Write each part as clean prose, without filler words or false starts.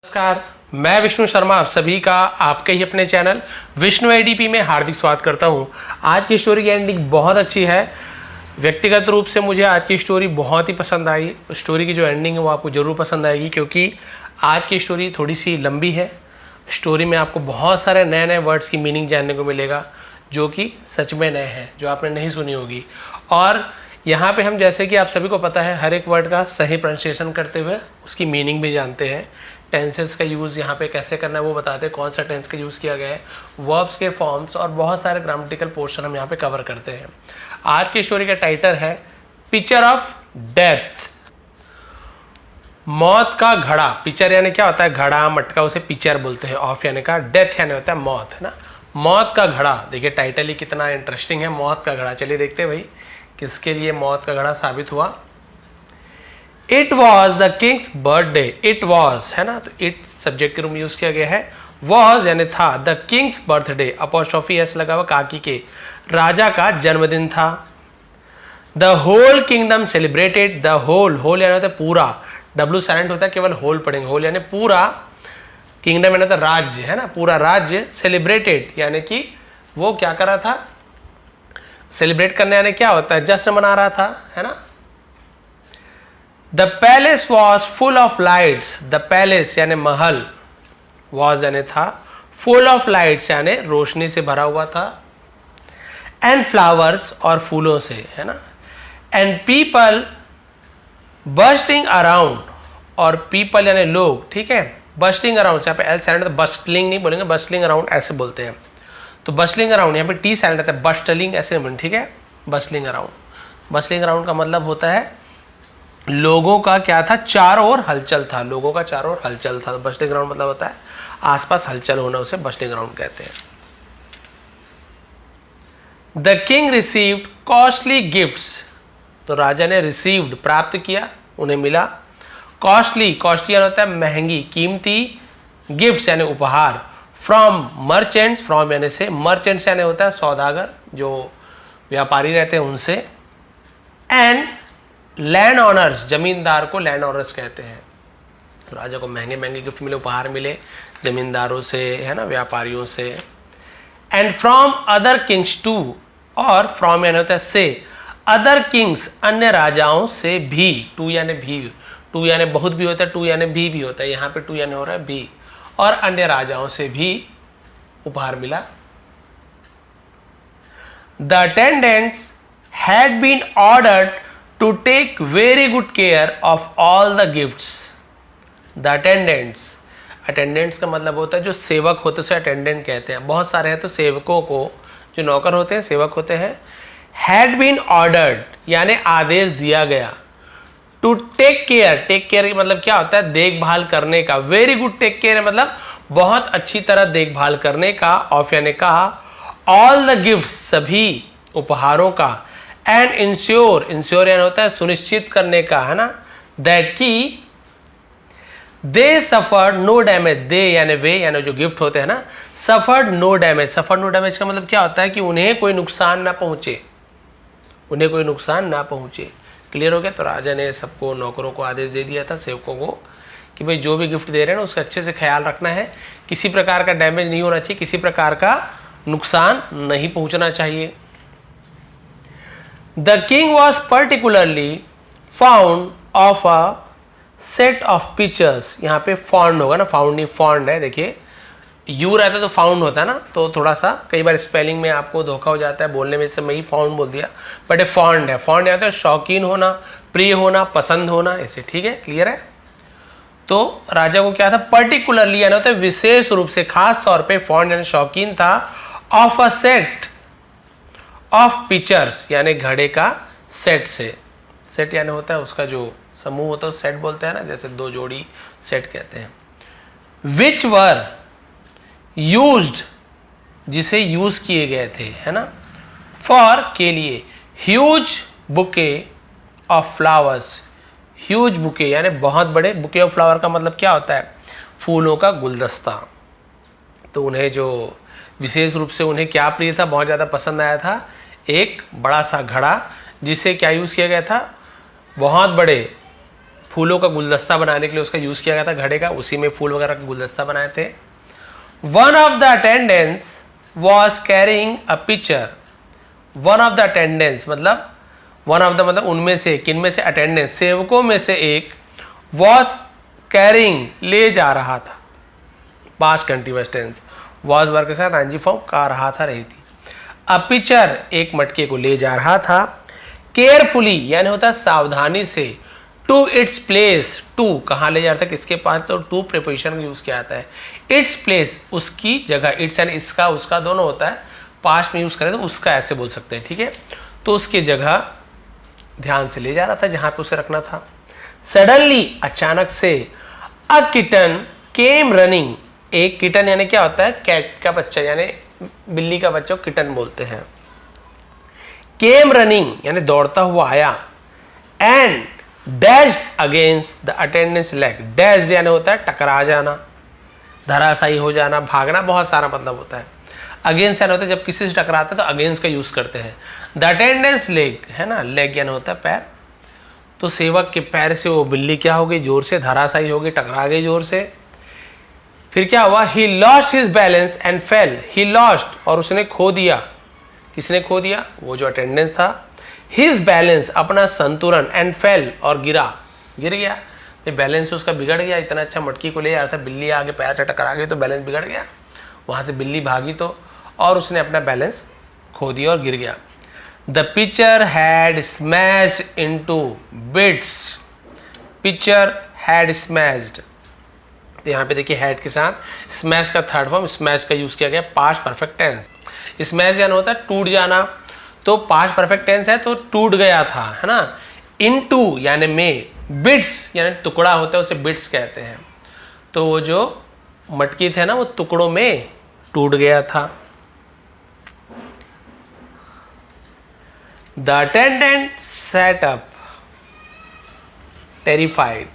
नमस्कार, मैं विष्णु शर्मा आप सभी का आपके ही अपने चैनल विष्णु एडीपी में हार्दिक स्वागत करता हूं। आज की स्टोरी की एंडिंग बहुत अच्छी है। व्यक्तिगत रूप से मुझे आज की स्टोरी बहुत ही पसंद आई। स्टोरी की जो एंडिंग है वो आपको ज़रूर पसंद आएगी, क्योंकि आज की स्टोरी थोड़ी सी लंबी है। स्टोरी में आपको बहुत सारे नए नए वर्ड्स की मीनिंग जानने को मिलेगा जो कि सच में नए हैं, जो आपने नहीं सुनी होगी। और यहाँ पे हम, जैसे कि आप सभी को पता है, हर एक वर्ड का सही प्रोनाउंसिएशन करते हुए उसकी मीनिंग भी जानते हैं। टेंसेस का यूज़ यहाँ पे कैसे करना है वो बताते हैं, कौन सा टेंस का यूज़ किया गया है, वर्ब्स के फॉर्म्स और बहुत सारे ग्रामेटिकल पोर्शन हम यहाँ पे कवर करते हैं। आज की स्टोरी का टाइटल है पिक्चर ऑफ डेथ। मौत का घड़ा। पिक्चर यानी क्या होता है? घड़ा, मटका, उसे पिक्चर बोलते हैं। ऑफ यानी का, डेथ यानी होता है मौत, है ना। मौत का घड़ा। देखिए टाइटल ही कितना इंटरेस्टिंग है, मौत का घड़ा। चलिए देखते हैं भाई किसके लिए मौत का घड़ा साबित हुआ। It was the king's birthday. It was, है ना, तो इट सब्जेक्ट के रूप में यूज किया गया है। वॉज यानी था, the king's birthday, apostrophe s लगा हुआ काकी के, राजा का जन्मदिन था। The whole kingdom celebrated. The whole, whole यानी होता है पूरा, डब्ल्यू साइलेंट होता है, केवल होल पढ़ेंगे। होल यानी पूरा, किंगडम यानी होता है राज्य, है ना, पूरा राज्य। सेलिब्रेटेड यानी कि वो क्या कर रहा था? सेलिब्रेट करने यानी क्या होता है? जश्न मना रहा था, है ना। The palace was full of lights. The palace यानी महल, वॉज यानी था, फुल ऑफ लाइट्स यानी रोशनी से भरा हुआ था, एंड फ्लावर्स और फूलों से, है ना, एंड पीपल बस्टिंग अराउंड, और पीपल यानी लोग, ठीक है। बस्टिंग अराउंड, यहाँ पे एल साइलेंट, बस्टलिंग नहीं बोलेंगे, बस्टलिंग अराउंड ऐसे बोलते हैं। तो बस्टलिंग अराउंड, यहाँ पे टी साइलेंट आता है, बस्टलिंग ऐसे नहीं, ठीक है। बस्टलिंग अराउंड, बस्टलिंग अराउंड का मतलब होता है लोगों का क्या था? चारों ओर हलचल था। लोगों का चारों ओर हलचल था। बस्टिंग ग्राउंड मतलब होता है आसपास हलचल होना, उसे बस्टिंग ग्राउंड कहते हैं। The king received costly gifts. तो राजा ने रिसीव्ड प्राप्त किया, उन्हें मिला। कॉस्टली, कॉस्टली यानी होता है महंगी, कीमती। गिफ्ट्स यानी उपहार। फ्रॉम मर्चेंट्स, फ्रॉम यानी से, मर्चेंट्स यानी होता है सौदागर, जो व्यापारी रहते हैं उनसे। एंड लैंड ऑनर्स, जमींदार को लैंड ऑनर्स कहते हैं। तो राजा को महंगे महंगे गिफ्ट मिले, उपहार मिले जमींदारों से, है ना, व्यापारियों से। And from other kings too, और फ्रॉम यानी होता है से, अदर किंग्स अन्य राजाओं से भी। टू यानी भी, टू यानी बहुत भी होता है, टू यानी भी होता है, यहाँ पे टू यानी हो रहा है भी, और अन्य राजाओं से भी उपहार मिला। The attendants had been ordered to take very good care of all the gifts. The attendants, attendants का मतलब होता है जो सेवक होते हैं, उसे अटेंडेंट कहते हैं। बहुत सारे हैं तो सेवकों को, जो नौकर होते हैं, सेवक होते हैं। had been ordered यानी आदेश दिया गया। to take care, take care का मतलब क्या होता है? देखभाल करने का। very good take care मतलब बहुत अच्छी तरह देखभाल करने का। ऑफ यानी कहा, all the gifts सभी उपहारों का। एंड इंश्योर, इंश्योर यानी होता है सुनिश्चित करने का, है ना, दैट की they suffered no damage. They यानी वे, यानी जो गिफ्ट होते हैं ना, suffered no damage. Suffered no damage का मतलब क्या होता है? कि उन्हें कोई नुकसान ना पहुंचे, उन्हें कोई नुकसान ना पहुंचे। क्लियर हो गया? तो राजा ने सबको, नौकरों को आदेश दे दिया था, सेवकों को, कि भाई जो भी गिफ्ट दे रहे हैं ना उसका अच्छे से ख्याल रखना है, किसी प्रकार का डैमेज नहीं होना चाहिए, किसी प्रकार का नुकसान नहीं पहुंचना चाहिए। The king was particularly fond of a set of pictures. यहाँ पे fond होगा ना, found नहीं fond है। देखिए यू रहता है तो फाउंड होता है ना, तो थोड़ा सा कई बार स्पेलिंग में आपको धोखा हो जाता है, बोलने में से मैं ही फाउंड बोल दिया, बट ये फॉन्ड है। फॉन्ड होता है शौकीन होना, प्रिय होना, पसंद होना, ऐसे, ठीक है। क्लियर है? तो राजा को क्या था? पर्टिकुलरली यानी होता है विशेष रूप से, खास तौर पे, फॉन्ड यानी शौकीन था, of a set of pictures यानी घड़े का सेट से। सेट यानी होता है उसका जो समूह होता है, सेट बोलते हैं ना, जैसे दो जोड़ी सेट कहते हैं। विच वर यूज्ड, जिसे यूज किए गए थे, है ना, फॉर के लिए, huge bouquet of flowers. Huge bouquet यानी बहुत बड़े, बुके ऑफ फ्लावर का मतलब क्या होता है? फूलों का गुलदस्ता। तो उन्हें जो विशेष रूप से उन्हें क्या प्रिय था, बहुत ज़्यादा पसंद आया था? एक बड़ा सा घड़ा, जिसे क्या यूज़ किया गया था? बहुत बड़े फूलों का गुलदस्ता बनाने के लिए उसका यूज किया गया था घड़े का, उसी में फूल वगैरह का गुलदस्ता बनाए थे। One of the attendants was carrying a picture. One of the attendants मतलब वन ऑफ द मतलब उनमें से, किन में से, अटेंडेंस सेवकों में से एक, वॉज कैरिंग ले जा रहा था, पास्ट कंटीन्यूअस टेंस, वॉज वर्ग के साथ आईएनजी फॉर्म, का रहा था रही थी। अ पिक्चर एक मटके को ले जा रहा था, केयरफुली यानी होता है सावधानी से, टू इट्स प्लेस, टू कहाँ ले जा रहा था, किसके पास, तो टू प्रीपोजिशन यूज किया जाता है। इट्स प्लेस उसकी जगह, इट्स एंड इसका उसका दोनों होता है, पास्ट में यूज करें तो उसका ऐसे बोल सकते हैं, ठीक है। तो उसकी जगह ध्यान से ले जा रहा था जहां पे उसे रखना था। सडनली अचानक से, अ किटन केम रनिंग, एक किटन यानी क्या होता है, कैट का बच्चा यानी बिल्ली का बच्चा किटन बोलते हैं। केम रनिंग यानी दौड़ता हुआ आया, and dashed against the attendance leg, dashed यानी होता है टकरा जाना, धराशायी हो जाना, भागना, बहुत सारा मतलब होता है। अगेंस्ट यानी होता है जब किसी से टकराता है तो अगेंस्ट का यूज करते हैं। द अटेंडेंस लेग है ना, लेग यानी होता है पैर, तो सेवक के पैर से वो बिल्ली क्या हो गई, जोर से धराशायी हो गई, टकरा गई जोर से। फिर क्या हुआ, he lost his balance and fail, he lost और उसने खो दिया, किसने खो दिया, वो जो अटेंडेंस था, हिज बैलेंस अपना संतुलन, एंड फेल और गिरा, गिर गया, बैलेंस उसका बिगड़ गया, इतना अच्छा मटकी को ले जा रहा था, बिल्ली आगे पैर से टकरा गई तो बैलेंस बिगड़ गया, वहां से बिल्ली भागी तो, और उसने अपना बैलेंस खो दिया और गिर गया। The picture had smashed into bits, picture had smashed, तो यहाँ पे देखिए हैड के साथ स्मैश का थर्ड फॉर्म, स्मैश का यूज किया गया, पास्ट परफेक्ट टेंस। स्मैश यानी होता है टूट जाना, तो पास्ट परफेक्ट टेंस है तो टूट गया था, है ना। इनटू यानी में, बिट्स यानी टुकड़ा होता है, उसे बिट्स कहते हैं। तो वो जो मटकी थे ना वो टुकड़ों में टूट गया था। The attendant set up terrified,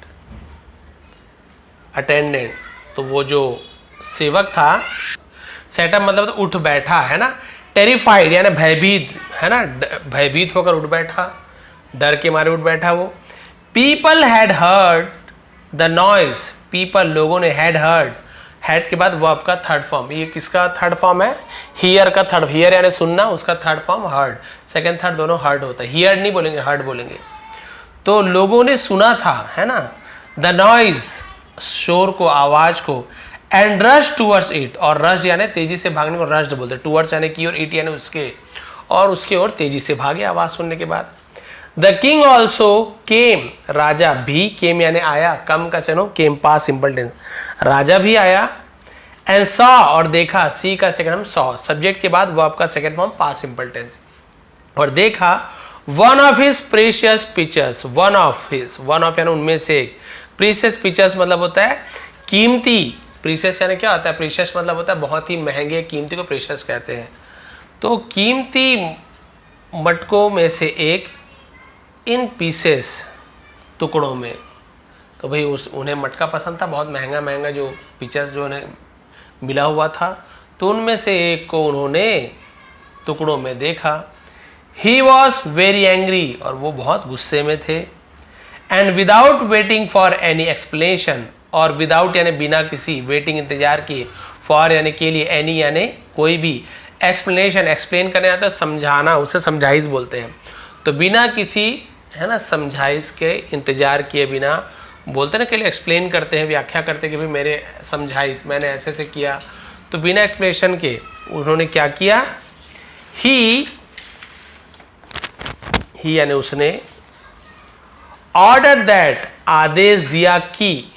attendant तो वो जो सेवक था, सेटअप मतलब तो उठ बैठा, है ना। टेरिफाइड यानी भयभीत, है ना, भयभीत होकर उठ बैठा, डर के मारे उठ बैठा वो। People had heard the noise, people लोगों ने, हैड हर्ड, हैड के बाद वर्ब का थर्ड फॉर्म, ये किसका थर्ड फॉर्म है, हियर का थर्ड, हियर यानी सुनना, उसका third form heard, second third दोनों हर्ड होता है, हियर नहीं बोलेंगे हर्ड बोलेंगे। तो लोगों ने सुना था, है ना, द नॉइज शोर को, आवाज को, एंड रश टूवर्ड्स इट, और रश यानी तेजी से भागने को रश्ड बोलते हैं, टूवर्ड्स यानी की, और इट यानी उसके, और उसके ओर तेजी से भागे आवाज सुनने के बाद। द किंग ऑल्सो केम, राजा भी, केम यानी आया, कम का सेनो, केम पास सिंपल टेंस, राजा भी आया, एंड सॉ और देखा, सी का सेकंड फॉर्म सॉ, सब्जेक्ट के बाद वर्ब का सेकंड फॉर्म पास सिंपल टेंस, और देखा one of his precious pictures, one of his, one of यानी उनमें से एक, प्रीशियस पिक्चर्स मतलब होता है कीमती, प्रीशियस यानी क्या होता है, प्रीशियस मतलब होता है बहुत ही महंगे, कीमती को प्रीशियस कहते हैं। तो कीमती मटकों में से एक, इन पीसेस टुकड़ों में, तो भाई उन्हें मटका पसंद था, बहुत महंगा महंगा जो पिक्चर्स जो उन्हें मिला हुआ था, तो उनमें से एक को उन्होंने टुकड़ों में देखा। ही वॉज वेरी एंग्री, और वो बहुत गुस्से में थे। And without waiting for any explanation, और विदाउट यानी बिना किसी, वेटिंग इंतजार किए, फॉर यानी के लिए, एनी यानी कोई भी, एक्सप्लेनेशन एक्सप्लेन करने आता है समझाना, उसे समझाइश बोलते हैं, तो बिना किसी, है ना, समझाइश के, इंतजार किए बिना, बोलते ना के लिए एक्सप्लेन करते हैं, व्याख्या करते हैं कि भाई मेरे समझाइश, मैंने ऐसे से किया, तो बिना एक्सप्लेनेशन के उन्होंने क्या किया, ही यानी उसने, ऑर्डर दैट आदेश दिया कि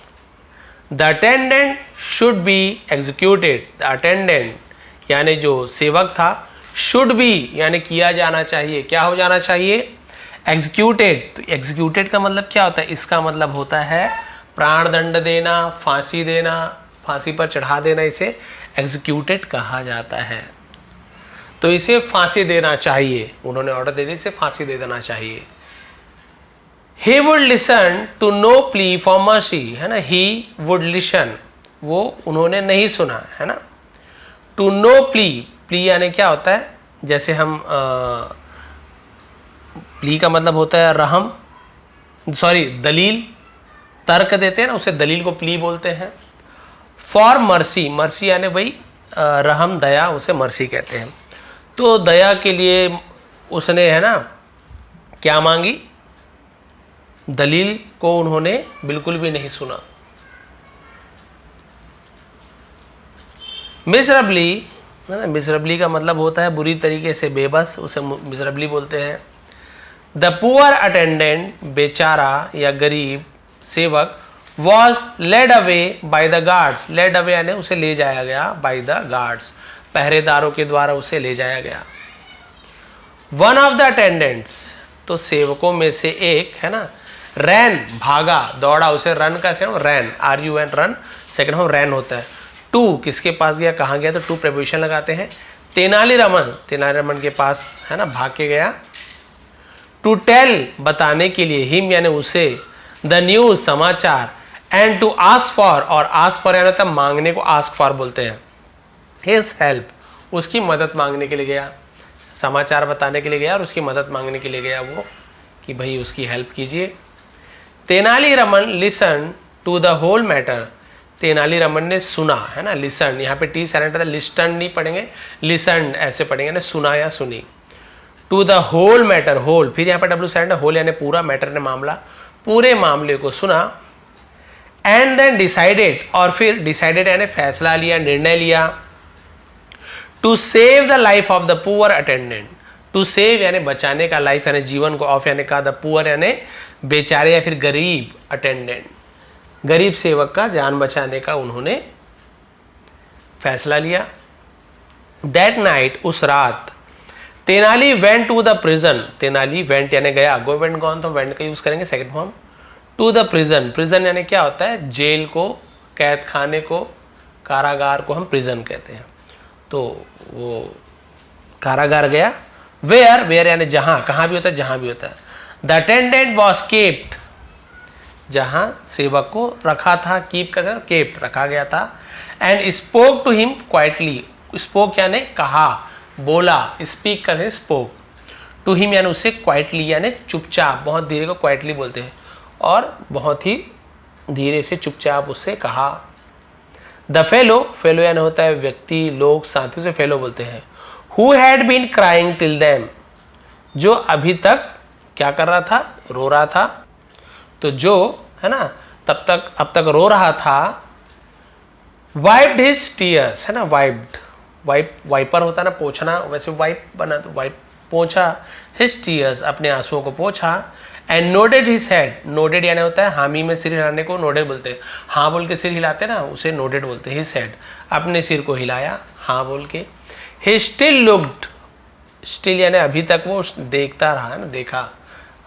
the attendant should be executed, the attendant यानी जो सेवक था, शुड बी यानी किया जाना चाहिए, क्या हो जाना चाहिए, एग्जीक्यूटेड। तो एग्जीक्यूटेड का मतलब क्या होता है, इसका मतलब होता है प्राण दंड देना, फांसी देना, फांसी पर चढ़ा देना, इसे एग्जीक्यूटेड कहा जाता है। तो इसे फांसी देना चाहिए, उन्होंने ऑर्डर दे दिया, इसे फांसी दे देना चाहिए। He would listen to no plea for mercy, है ना, he would listen, वो उन्होंने नहीं सुना, है ना। To no plea, plea यानी क्या होता है, जैसे हम plea का मतलब होता है रहम, सॉरी दलील, तर्क देते हैं ना, उसे दलील को प्ली बोलते हैं। फॉर मर्सी, मर्सी यानी भाई रहम दया, उसे मर्सी कहते हैं। तो दया के लिए उसने है ना क्या मांगी, दलील को उन्होंने बिल्कुल भी नहीं सुना। मिजरेबली है ना, मिजरेबली का मतलब होता है बुरी तरीके से बेबस, उसे मिजरेबली बोलते हैं। द पुअर अटेंडेंट, बेचारा या गरीब सेवक, was led away by the guards, led away यानी उसे ले जाया गया, बाय द गार्ड्स, पहरेदारों के द्वारा उसे ले जाया गया। वन ऑफ द अटेंडेंट्स, तो सेवकों में से एक है ना, रैन भागा दौड़ा, उसे रन का सेकंड रैन, RUN रन, सेकंड फॉर्म रैन होता है। टू किसके पास गया, कहाँ गया, तो टू प्रेपोजिशन लगाते हैं। तेनालीरामन, तेनालीरामन के पास है ना भाग के गया। टू टेल बताने के लिए, हिम यानी उसे, द न्यूज समाचार, एंड टू आस्क फॉर, और आस्क फॉर यानी होता है मांगने को, आस्क फॉर बोलते हैं। हिज हेल्प, उसकी मदद मांगने के लिए गया, समाचार बताने के लिए गया और उसकी मदद मांगने के लिए गया वो, कि भाई उसकी हेल्प कीजिए। Tenaliraman listen to the whole matter, Tenaliraman ने सुना है ना, लिसन, यहाँ पे टी साइलेंट है, लिस्टन नहीं पढ़ेंगे, लिसन ऐसे पढ़ेंगे ना, सुना या सुनी। To the whole matter, whole, फिर यहाँ पे W साइलेंट है, होल यानी पूरा, मैटर ने मामला, पूरे मामले को सुना। एंड देन डिसाइडेड, और फिर डिसाइडेड यानी फैसला लिया, निर्णय लिया। To save the life of the poor attendant, to save यानी बचाने का, लाइफ यानी जीवन को, ऑफ यानी का, द पुअर यानी बेचारे या फिर गरीब, अटेंडेंट गरीब सेवक का जान बचाने का उन्होंने फैसला लिया। दैट नाइट, उस रात, Tenali went to the prison, Tenali went यानी गया, गो वेंट गॉन, तो वेंट का यूज करेंगे second form. To the prison, prison यानी क्या होता है, जेल को, कैद खाने को, कारागार को हम प्रिजन कहते हैं। तो वो कारागार गया। वेयर, वेयर यानी जहां, कहां भी होता है, जहां भी होता है। द अटेंडेंट वॉज केप्ड, जहां सेवक को रखा था, कीप का केप्ड रखा गया था। And spoke to him quietly, spoke यानी कहा, बोला, स्पीक कर स्पोक, टू हिम यानी उससे, क्वाइटली यानी चुपचाप, बहुत धीरे को क्वाइटली बोलते हैं, और बहुत ही धीरे से चुपचाप उससे कहा। द फेलो, फेलो यानी होता है व्यक्ति, लोग, साथियों से फेलो बोलते हैं। Who had been crying till them, जो अभी तक क्या कर रहा था, रो रहा था। तो जो है ना तब तक, अब तक रो रहा था। वाइप्ड हिज टीयर्स, है ना, वाइप्ड, वाइप, वाइपर होता है ना पोंछना, वैसे वाइप बना, तो वाइप, पोंछा, हिज टीयर्स, अपने आंसुओं को पोंछा। And nodded his head, nodded यानी होता है हामी में सिर हिलाने को नोडेड बोलते हैं, हाँ बोल के सिर हिलाते ना, उसे नोडेड बोलते हैं। हिज हेड, अपने सिर को हिलाया हाँ बोल के। ही स्टिल लुक्ड, स्टिल यानी अभी तक वो देखता रहा, ना देखा,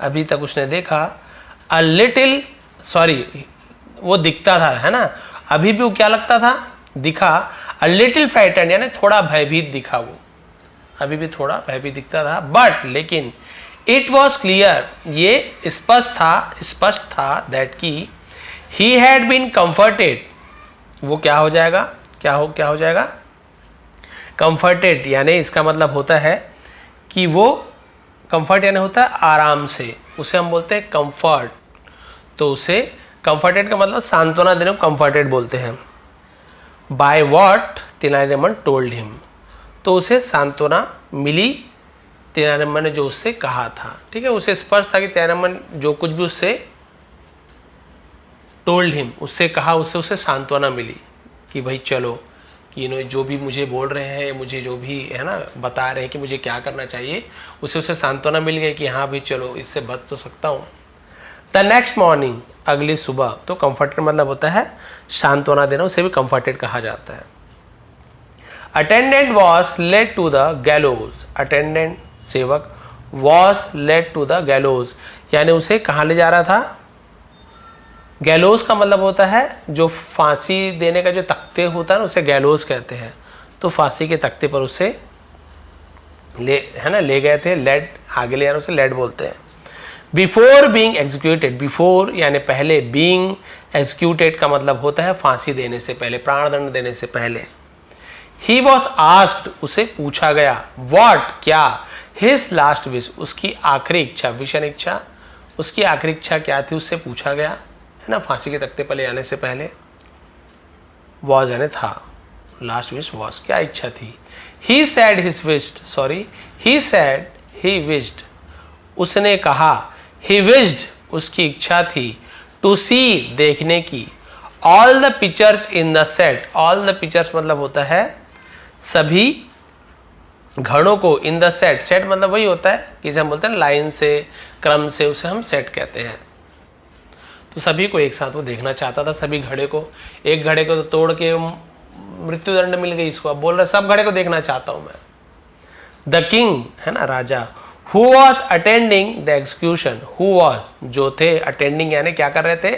अभी तक उसने देखा। अ लिटिल, सॉरी वो दिखता था, है ना, अभी भी वो क्या लगता था, दिखा। अ लिटिल फ्राइटेंड यानी थोड़ा भयभीत दिखा, वो अभी भी थोड़ा भयभीत दिखता था। बट लेकिन, इट वॉज क्लियर, ये स्पष्ट था दैट की, ही हैड बीन कंफर्टेड, वो क्या हो जाएगा, क्या हो जाएगा, कंफर्टेड यानी इसका मतलब होता है कि वो, कंफर्ट यानी होता है आराम से, उसे हम बोलते हैं कंफर्ट। तो उसे कंफर्टेड का मतलब सांत्वना देने को कंफर्टेड बोलते हैं। By what Tenali Raman told him, तो उसे सांत्वना मिली तेनालीरामन ने जो उससे कहा था। ठीक है, उसे स्पष्ट था कि तेनालीरामन जो कुछ भी उससे टोल्ड हिम, उससे कहा, उससे उसे सांत्वना मिली कि भाई चलो, कि जो भी मुझे बोल रहे हैं, मुझे जो भी है ना बता रहे हैं कि मुझे क्या करना चाहिए, उसे सांत्वना मिल गई कि हाँ भाई चलो, इससे बच तो सकता हूँ। द नेक्स्ट मॉर्निंग, अगली सुबह, तो कंफर्टेड मतलब होता है सांत्वना देना, उसे भी कंफर्टेड कहा जाता है। Attendant was led to the gallows, attendant सेवक, was led to the gallows यानी उसे कहाँ ले जा रहा था, गैलोज का मतलब होता है जो फांसी देने का जो तख्ते होता है ना, उसे गैलोज कहते हैं। तो फांसी के तख्ते पर उसे ले गए थे, लेड आगे ले आना, उसे लेड बोलते हैं। बिफोर बीइंग एग्जीक्यूटेड, बिफोर यानी पहले, बीइंग एग्जीक्यूटेड का मतलब होता है फांसी देने से पहले, प्राणदंड देने से पहले। ही वॉज आस्क्ड, उसे पूछा गया। व्हाट, क्या। हिज लास्ट विश, उसकी आखिरी इच्छा, विशन इच्छा, उसकी आखिरी इच्छा क्या थी, उससे पूछा गया, है ना, फांसी के तख्ते पर ले आने से पहले। वॉज यानी था, लास्ट विश वॉज, क्या इच्छा थी। He said his wished, sorry he said he wished, उसने कहा, ही विश्ड उसकी इच्छा थी, टू सी देखने की, all the pictures in the set, all the pictures मतलब होता है सभी घड़ों को, इन द सेट, सेट मतलब वही होता है कि हम बोलते हैं लाइन से, क्रम से, उसे हम सेट कहते हैं। तो सभी को एक साथ वो देखना चाहता था, सभी घड़े को, एक घड़े को तो तोड़ के मृत्युदंड मिल गई इसको, अब बोल रहा सब घड़े को देखना चाहता हूं मैं। द किंग है ना राजा, who was attending the execution, who was जो थे, अटेंडिंग यानी क्या कर रहे थे,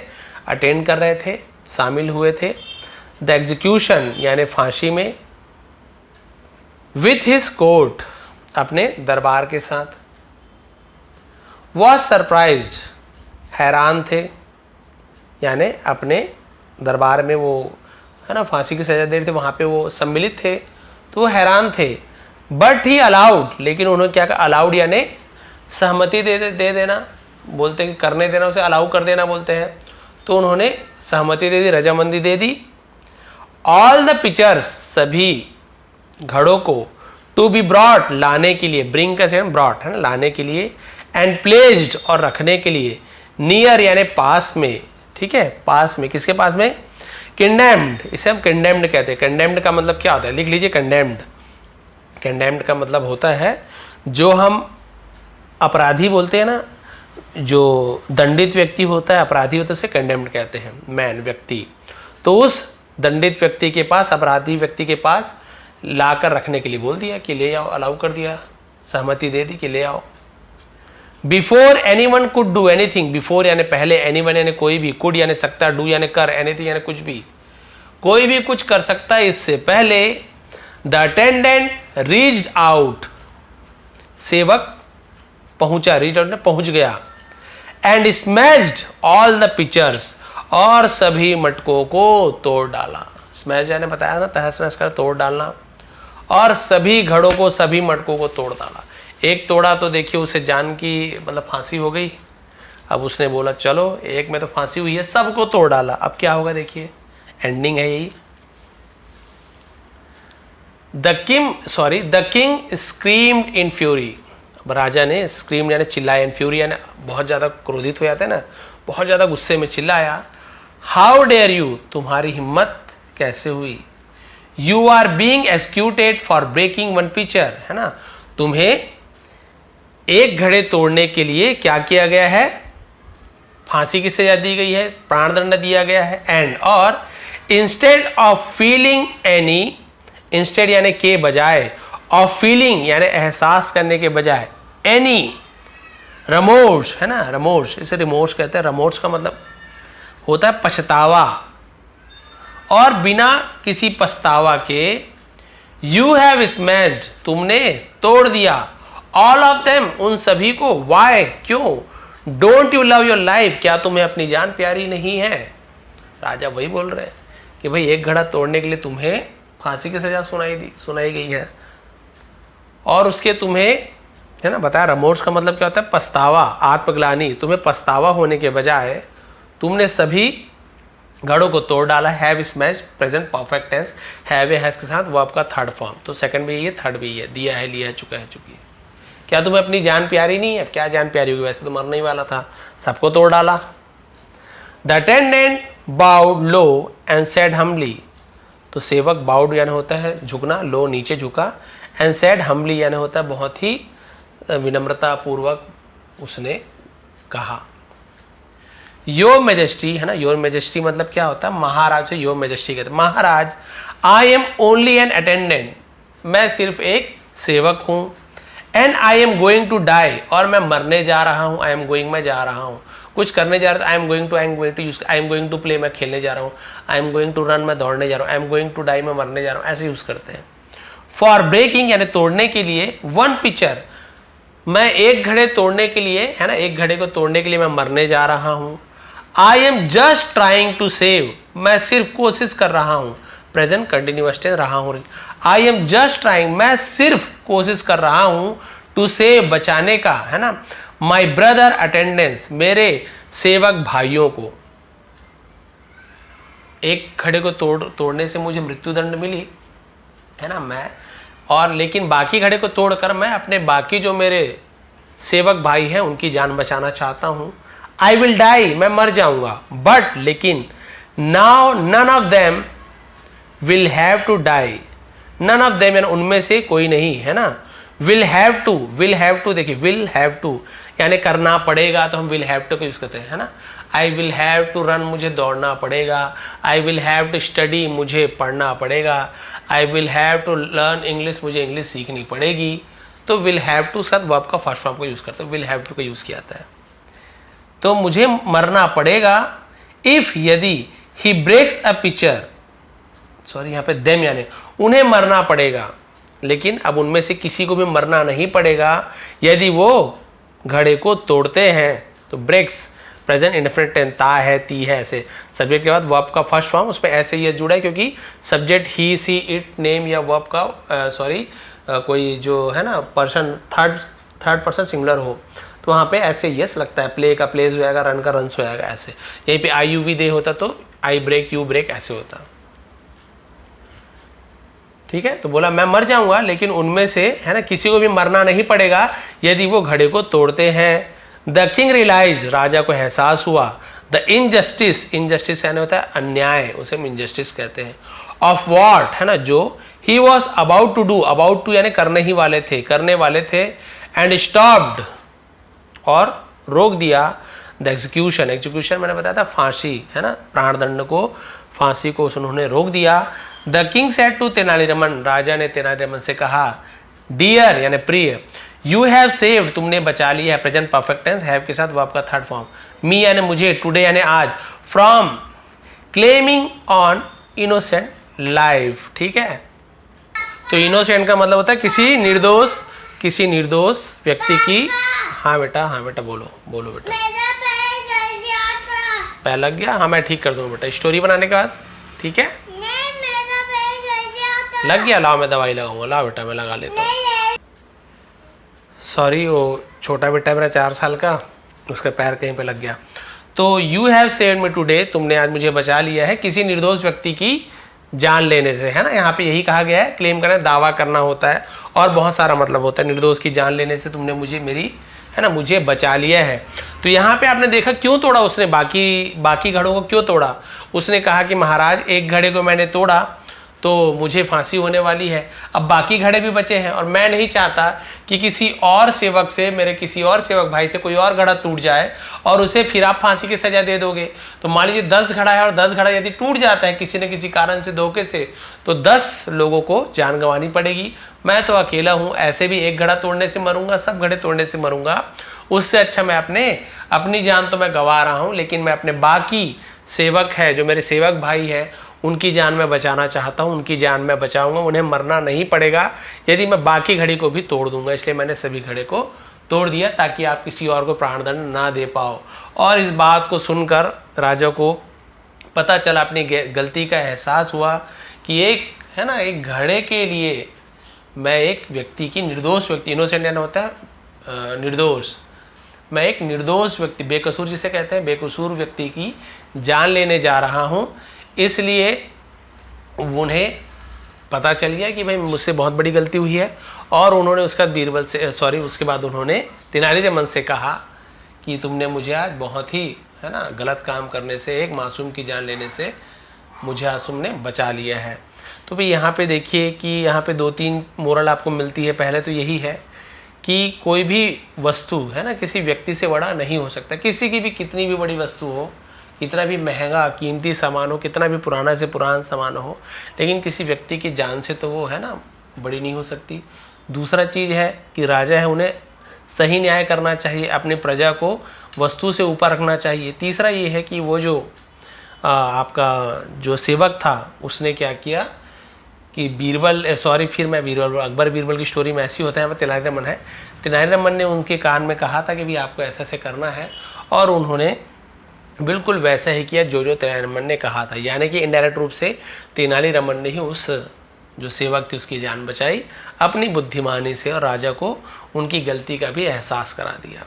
अटेंड कर रहे थे, शामिल हुए थे, द एग्जीक्यूशन यानी फांसी में, विथ हिज कोर्ट अपने दरबार के साथ, वॉज सरप्राइज्ड हैरान थे, यानी अपने दरबार में वो है ना फांसी की सजा दे रहे थे, वहां पे वो सम्मिलित थे तो वो हैरान थे। बट ही अलाउड, लेकिन उन्होंने क्या कहा, अलाउड यानी सहमति दे देना, बोलते हैं कि करने देना, उसे अलाउ कर देना बोलते हैं, तो उन्होंने सहमति दे दी, रजामंदी दे दी। ऑल द पिक्चर्स सभी घड़ों को, टू बी ब्रॉट लाने के लिए, ब्रिंग का सेम ब्रॉट है ना लाने के लिए, एंड प्लेस्ड और रखने के लिए, नियर यानी पास में, ठीक है पास में, किसके पास में, कंडेम्ड, इसे हम कंडेम्ड कहते हैं। कंडेम्ड का मतलब क्या होता है, लिख लीजिए कंडेम्ड। कंडेम्ड का मतलब होता है जो हम अपराधी बोलते हैं ना, जो दंडित व्यक्ति होता है, अपराधी होता है, उसे कंडेम्ड कहते हैं, मैन व्यक्ति। तो उस दंडित व्यक्ति के पास, अपराधी व्यक्ति के पास लाकर रखने के लिए बोल दिया कि ले आओ, अलाउ कर दिया, सहमति दे दी कि ले आओ। Before any one could do anything, before यानी पहले, एनी वन यानी कोई भी, कुड यानी सकता, डू यानी कर, एनीथिंग यानी कुछ भी, कोई भी कुछ कर सकता है इससे पहले। द अटेंडेंट रीच्ड आउट, सेवक पहुंचा, रीच आउट पहुंच गया, and smashed all the pictures, और सभी मटकों को तोड़ डाला। स्मैश यानी बताया ना तहस नहस कर तोड़ डालना, और सभी घड़ों को, सभी मटकों को तोड़ डाला। एक तोड़ा तो देखिए उसे जान की मतलब फांसी हो गई, अब उसने बोला चलो एक में तो फांसी हुई है, सबको तोड़ डाला, अब क्या होगा देखिए, एंडिंग है यही। The king screamed in fury, अब राजा ने स्क्रीम यानी चिल्लाया, इन फ्यूरी यानी बहुत ज्यादा क्रोधित हो जाता है ना, बहुत ज्यादा गुस्से में चिल्लाया। हाउ डेयर यू, तुम्हारी हिम्मत कैसे हुई, you are being executed for breaking one picture, है ना, तुम्हें एक घड़े तोड़ने के लिए क्या किया गया है, फांसी की सजा दी गई है, प्राणदंड दिया गया है। एंड और instead of feeling any, instead यानी के बजाय, ऑफ फीलिंग यानी एहसास करने के बजाय, एनी रमोर्स है ना, रमोर्स, इसे रिमोर्स कहते हैं। रमोर्स का मतलब होता है पछतावा, और बिना किसी पछतावा के, यू हैव स्मैश्ड, तुमने तोड़ दिया, ऑल ऑफ देम, उन सभी को, वाई क्यों, don't you love your life, क्या तुम्हें अपनी जान प्यारी नहीं है। राजा वही बोल रहे हैं कि भाई एक घड़ा तोड़ने के लिए तुम्हें फांसी की सजा सुनाई गई है, और उसके तुम्हें है ना बताया, रमोर्स का मतलब क्या होता है, पछतावा, आत्मग्लानि, तुम्हें पछतावा होने के बजाय तुमने सभी घड़ों को तोड़ डाला। Have smash present perfect tense, have has के साथ वर्ब का थर्ड फॉर्म, तो सेकंड भी ये, थर्ड भी ये, दिया है, लिया है, चुका है, चुकी है। क्या तुम्हें अपनी जान प्यारी नहीं है, क्या जान प्यारी होगी, वैसे तो मरने ही वाला था, सबको तोड़ डाला। The attendant bowed low and said humbly, तो सेवक बाउड यानी होता है झुकना, लो नीचे झुका, एंड सेड हम्बली यानी होता है बहुत ही विनम्रता पूर्वक उसने कहा। योर मेजेस्टी है ना, योर मेजेस्टी मतलब क्या होता है, महाराज से योर मेजेस्टी कहते हैं। महाराज, I am only an attendant, मैं सिर्फ एक सेवक हूं, and I am going to die, और मैं मरने जा रहा हूं, आई एम गोइंग मैं जा रहा हूं, कुछ करने जा रहा था, I am going to use, I am going to play मैं खेलने जा रहा हूं, I am going to run मैं दौड़ने जा रहा हूं, I am going to die मैं मरने जा रहा हूं, ऐसे यूज करते हैं। फॉर ब्रेकिंग यानी तोड़ने के लिए, वन पिक्चर, मैं एक घड़े तोड़ने के लिए है ना, एक घड़े को तोड़ने के लिए मैं मरने जा रहा हूं। I am just trying to save, मैं सिर्फ कोशिश कर रहा हूं, प्रेजेंट कंटिन्यूअस टेंस रहा हूं। आई एम जस्ट ट्राइंग, मैं सिर्फ कोशिश कर रहा हूं, टू सेव बचाने का, है ना, माई ब्रदर अटेंडेंस, मेरे सेवक भाइयों को। एक घड़े को तोड़ने से मुझे मृत्युदंड मिली है ना, मैं और लेकिन बाकी घड़े को तोड़कर मैं अपने बाकी जो मेरे सेवक भाई हैं उनकी जान बचाना चाहता हूं। आई विल डाई, मैं मर जाऊंगा, बट लेकिन now none of them will have to die, none of them यानी उनमें से कोई नहीं है ना। विल हैव टू देखिए, विल हैव टू यानी करना पड़ेगा, तो हम विल हैव टू का यूज करते हैं है ना। I will have to run, मुझे दौड़ना पड़ेगा। I will have to study, मुझे पढ़ना पड़ेगा। I will have to learn English, मुझे इंग्लिश सीखनी पड़ेगी। तो विल हैव टू साथ वर्ब का फर्स्ट फॉर्म को यूज करते हैं, विल हैव टू का यूज किया जाता है। तो मुझे मरना पड़ेगा इफ यदि ही ब्रेक्स अ पिक्चर, सॉरी यहाँ पे देम यानी उन्हें मरना पड़ेगा, लेकिन अब उनमें से किसी को भी मरना नहीं पड़ेगा यदि वो घड़े को तोड़ते हैं। तो ब्रेक्स प्रेजेंट इंडेफिनिट टेंस, ता है, ती है, ऐसे सब्जेक्ट के बाद वर्ब का फर्स्ट फॉर्म, उसमें ऐसे ये जुड़ा है क्योंकि subject he, she, it, name या वर्ब का कोई जो है ना पर्सन थर्ड पर्सन सिंगुलर हो तो वहाँ पे ऐसे यस लगता है। प्ले का प्लेस हो जाएगा, रन का रन्स हो जाएगा, ऐसे। यहीं पे आई यू वी दे होता तो आई ब्रेक यू ब्रेक ऐसे होता। ठीक है, तो बोला मैं मर जाऊंगा लेकिन उनमें से है ना किसी को भी मरना नहीं पड़ेगा यदि वो घड़े को तोड़ते हैं। द किंग रियलाइज, राजा को एहसास हुआ। द इनजस्टिस, इनजस्टिस यानी होता है अन्याय, उसे हम इनजस्टिस कहते हैं। ऑफ वॉट है ना, जो he was about to do, about to यानी करने ही वाले थे, करने वाले थे। एंड स्टॉप्ड और रोक दिया। द एग्जीक्यूशन, एग्जीक्यूशन मैंने बताया था फांसी है ना, प्राणदंड को, फांसी को उन्होंने रोक दिया। The king said to Tenali Raman, राजा ने तेनालीरामन से कहा डियर यानी प्रिय, यू हैव सेव्ड, तुमने बचा लिया है, प्रेजेंट परफेक्ट टेंस, हैव के साथ वर्ब का थर्ड फॉर्म। मी यानी मुझे, टुडे यानी आज, from claiming on innocent life. ठीक है, तो इनोसेंट का मतलब होता है किसी निर्दोष व्यक्ति की। हाँ बेटा बोलो बेटा। पैर लग गया, हाँ मैं ठीक कर दूंगा बेटा स्टोरी बनाने के बाद। ठीक है, लग गया, लाओ मैं दवाई लगाऊंगा, लाओ बेटा मैं लगा लेता हूँ। सॉरी, वो छोटा बेटा मेरा 4 साल का, उसका पैर कहीं पे लग गया। तो you have saved me today, तुमने आज मुझे बचा लिया है किसी निर्दोष व्यक्ति की जान लेने से, है ना। यहाँ पे यही कहा गया है, क्लेम करना, दावा करना होता है और बहुत सारा मतलब होता है। निर्दोष की जान लेने से तुमने मुझे मेरी है ना मुझे बचा लिया है। तो यहाँ पे आपने देखा क्यों तोड़ा उसने, बाकी घड़ों को क्यों तोड़ा। उसने कहा कि महाराज एक घड़े को मैंने तोड़ा तो मुझे फांसी होने वाली है, अब बाकी घड़े भी बचे हैं और मैं नहीं चाहता कि किसी और सेवक से, मेरे किसी और सेवक भाई से कोई और घड़ा टूट जाए और उसे फिर आप फांसी की सजा दे दोगे। तो मान लीजिए 10 घड़ा है और 10 घड़ा यदि टूट जाता है किसी न किसी कारण से, धोखे से, तो 10 लोगों को जान गंवानी पड़ेगी। मैं तो अकेला हूँ, ऐसे भी एक घड़ा तोड़ने से मरूंगा, सब घड़े तोड़ने से मरूंगा। उससे अच्छा मैं अपनी जान तो मैं गंवा रहा हूँ, लेकिन मैं अपने बाकी सेवक है, जो मेरे सेवक भाई है, उनकी जान मैं बचाना चाहता हूँ, उनकी जान मैं बचाऊंगा, उन्हें मरना नहीं पड़ेगा यदि मैं बाकी घड़ी को भी तोड़ दूंगा। इसलिए मैंने सभी घड़े को तोड़ दिया ताकि आप किसी और को प्राणदंड ना दे पाओ। और इस बात को सुनकर राजा को पता चला, अपनी गलती का एहसास हुआ कि एक घड़े के लिए मैं एक व्यक्ति की, निर्दोष व्यक्ति, इनोसेंट यानी होता है निर्दोष, मैं एक निर्दोष व्यक्ति, बेकसूर जिसे कहते हैं, बेकसूर व्यक्ति की जान लेने जा रहा हूँ। इसलिए उन्हें पता चल गया कि भाई मुझसे बहुत बड़ी गलती हुई है और उन्होंने उसके बाद उन्होंने तेनालीरामन से कहा कि तुमने मुझे आज बहुत ही है ना गलत काम करने से, एक मासूम की जान लेने से मुझे आज तुमने बचा लिया है। तो भाई यहाँ पे देखिए कि यहाँ पे 2-3 मोरल आपको मिलती है। पहले तो यही है कि कोई भी वस्तु है ना किसी व्यक्ति से बड़ा नहीं हो सकता। किसी की भी कितनी भी बड़ी वस्तु हो, कितना भी महंगा कीमती सामान हो, कितना भी पुराना से पुराना सामान हो, लेकिन किसी व्यक्ति की जान से तो वो है ना बड़ी नहीं हो सकती। दूसरा चीज़ है कि राजा है, उन्हें सही न्याय करना चाहिए, अपनी प्रजा को वस्तु से ऊपर रखना चाहिए। तीसरा ये है कि वो जो आपका जो सेवक था उसने क्या किया कि अकबर बीरबल की स्टोरी में ऐसी होता है, तेनालीरामन है, तेनालीरामन ने उनके कान में कहा था कि भी आपको ऐसा ऐसे करना है और उन्होंने बिल्कुल वैसा ही किया जो तेनालीरामन ने कहा था। यानी कि इनडायरेक्ट रूप से तेनालीरामन ने ही उस जो सेवक थी उसकी जान बचाई अपनी बुद्धिमानी से और राजा को उनकी गलती का भी एहसास करा दिया।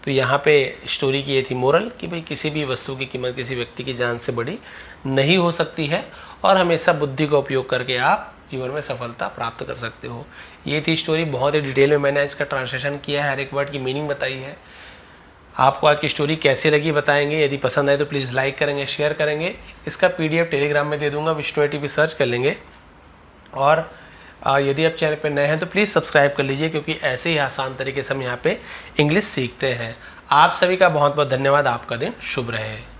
तो यहाँ पे स्टोरी की ये थी मोरल कि भाई किसी भी वस्तु की कीमत किसी व्यक्ति की जान से बड़ी नहीं हो सकती है और हमेशा बुद्धि का उपयोग करके आप जीवन में सफलता प्राप्त कर सकते हो। ये थी स्टोरी, बहुत ही डिटेल में मैंने इसका ट्रांसलेशन किया है, हर एक वर्ड की मीनिंग बताई है। आपको आज की स्टोरी कैसी लगी बताएंगे, यदि पसंद आए तो प्लीज़ लाइक करेंगे, शेयर करेंगे। इसका PDF टेलीग्राम में दे दूंगा, विष्णु टीवी सर्च कर लेंगे। और यदि आप चैनल पर नए हैं तो प्लीज़ सब्सक्राइब कर लीजिए, क्योंकि ऐसे ही आसान तरीके से हम यहाँ पे इंग्लिश सीखते हैं। आप सभी का बहुत बहुत धन्यवाद। आपका दिन शुभ रहे।